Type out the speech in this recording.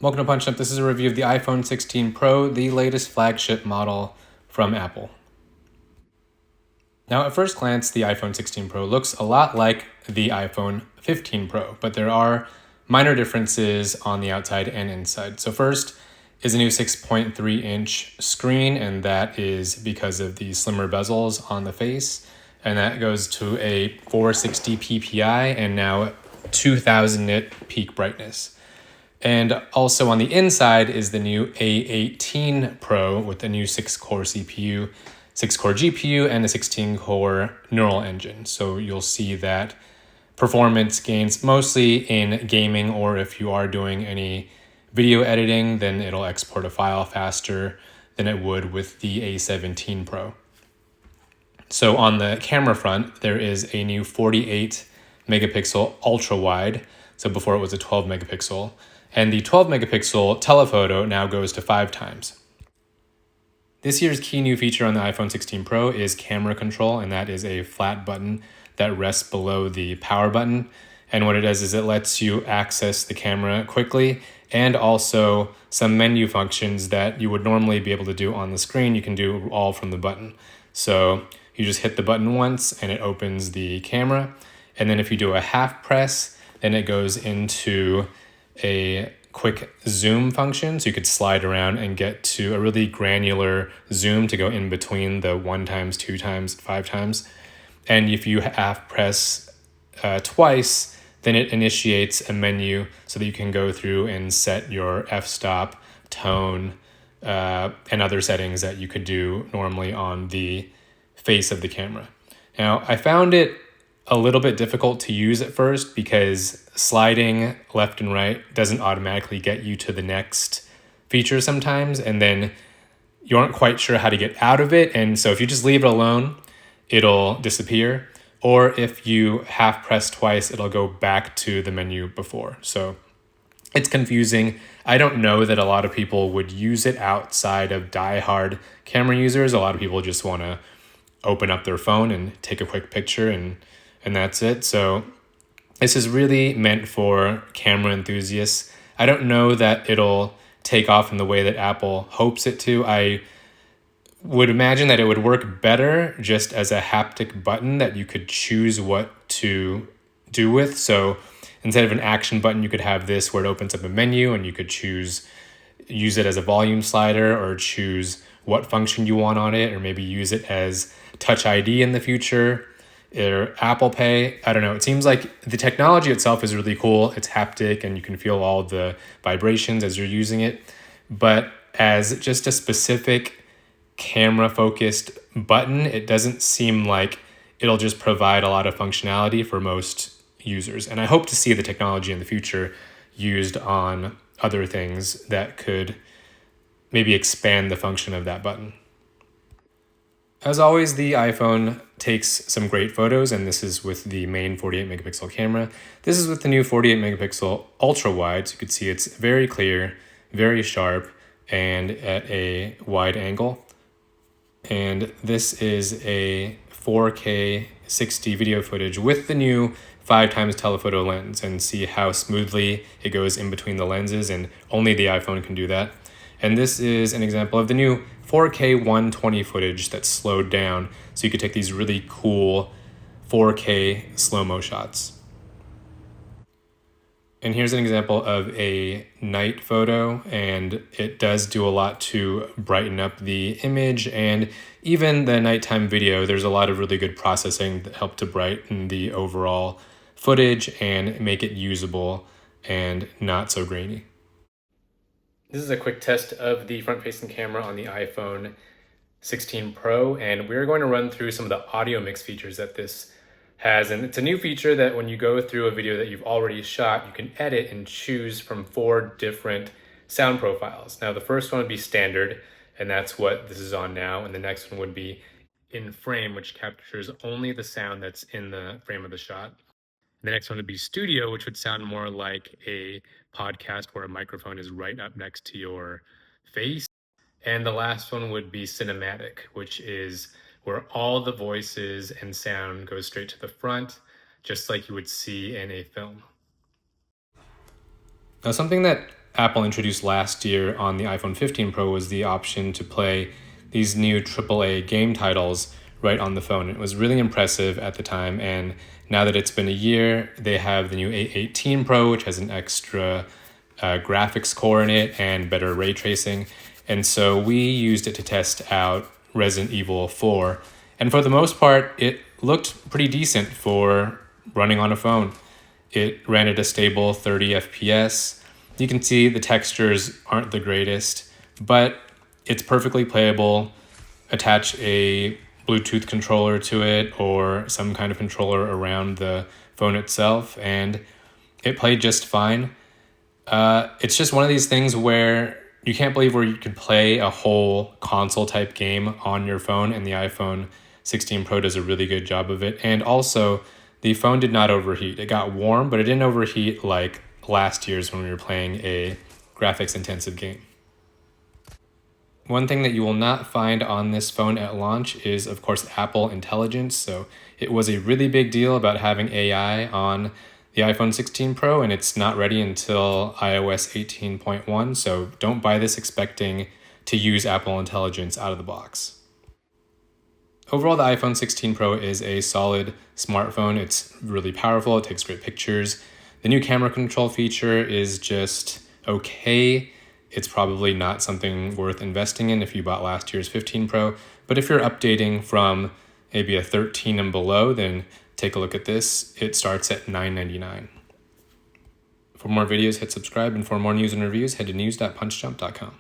Welcome to Punch Up. This is a review of the iPhone 16 Pro, the latest flagship model from Apple. Now, at first glance, the iPhone 16 Pro looks a lot like the iPhone 15 Pro, but there are minor differences on the outside and inside. So first is a new 6.3-inch screen, and that is because of the slimmer bezels on the face, and that goes to a 460 ppi and now 2000 nit peak brightness. And also on the inside is the new A18 Pro with a new 6-core CPU, 6-core GPU, and a 16-core neural engine. So you'll see that performance gains mostly in gaming, or if you are doing any video editing, then it'll export a file faster than it would with the A17 Pro. So on the camera front, there is a new 48 megapixel ultra wide. So before it was a 12 megapixel. And the 12 megapixel telephoto now goes to 5 times. This year's key new feature on the iPhone 16 Pro is camera control, and that is a flat button that rests below the power button. And what it does is it lets you access the camera quickly, and also some menu functions that you would normally be able to do on the screen, you can do all from the button. So you just hit the button once and it opens the camera. And then if you do a half press, then it goes into a quick zoom function, so you could slide around and get to a really granular zoom to go in between the 1 times, 2 times, 5 times. And if you half press twice, then it initiates a menu so that you can go through and set your f-stop, tone, and other settings that you could do normally on the face of the camera. Now, I found it a little bit difficult to use at first because sliding left and right doesn't automatically get you to the next feature sometimes, and then you aren't quite sure how to get out of it. And so if you just leave it alone, it'll disappear. Or if you half press twice, it'll go back to the menu before. So it's confusing. I don't know that a lot of people would use it outside of diehard camera users. A lot of people just want to open up their phone and take a quick picture and that's it. So this is really meant for camera enthusiasts. I don't know that it'll take off in the way that Apple hopes it to. I would imagine that it would work better just as a haptic button that you could choose what to do with. So instead of an action button, you could have this where it opens up a menu and you could use it as a volume slider, or choose what function you want on it, or maybe use it as Touch ID in the future, or Apple Pay. I don't know. It seems like the technology itself is really cool. It's haptic and you can feel all the vibrations as you're using it. But as just a specific camera focused button, it doesn't seem like it'll just provide a lot of functionality for most users. And I hope to see the technology in the future used on other things that could maybe expand the function of that button. As always, the iPhone takes some great photos, and this is with the main 48 megapixel camera. This is with the new 48 megapixel ultra wide, so you can see it's very clear, very sharp, and at a wide angle. And this is a 4K 60 video footage with the new 5 times telephoto lens, and see how smoothly it goes in between the lenses, and only the iPhone can do that. And this is an example of the new 4K 120 footage that's slowed down, so you could take these really cool 4K slow-mo shots. And here's an example of a night photo, and it does do a lot to brighten up the image, and even the nighttime video, there's a lot of really good processing that help to brighten the overall footage and make it usable and not so grainy. This is a quick test of the front-facing camera on the iPhone 16 Pro, and we're going to run through some of the audio mix features that this has. And it's a new feature that when you go through a video that you've already shot, you can edit and choose from 4 different sound profiles. Now, the first one would be standard, and that's what this is on now. And the next one would be in frame, which captures only the sound that's in the frame of the shot. The next one would be studio, which would sound more like a podcast where a microphone is right up next to your face. And the last one would be cinematic, which is where all the voices and sound goes straight to the front, just like you would see in a film. Now, something that Apple introduced last year on the iPhone 15 Pro was the option to play these new AAA game titles right on the phone. It was really impressive at the time, and now that it's been a year, they have the new A18 Pro, which has an extra graphics core in it and better ray tracing. And so we used it to test out Resident Evil 4. And for the most part, it looked pretty decent for running on a phone. It ran at a stable 30 FPS. You can see the textures aren't the greatest, but it's perfectly playable. Attach a Bluetooth controller to it or some kind of controller around the phone itself, and it played just fine. It's just one of these things where you can't believe where you could play a whole console type game on your phone, and the iPhone 16 Pro does a really good job of it. And also, the phone did not overheat. It got warm, but it didn't overheat like last year's when we were playing a graphics intensive game. One thing that you will not find on this phone at launch is, of course, Apple Intelligence. So it was a really big deal about having AI on the iPhone 16 Pro, and it's not ready until iOS 18.1. So don't buy this expecting to use Apple Intelligence out of the box. Overall, the iPhone 16 Pro is a solid smartphone. It's really powerful. It takes great pictures. The new camera control feature is just okay. It's probably not something worth investing in if you bought last year's 15 Pro. But if you're updating from maybe a 13 and below, then take a look at this. It starts at $9.99. For more videos, hit subscribe. And for more news and reviews, head to news.punchjump.com.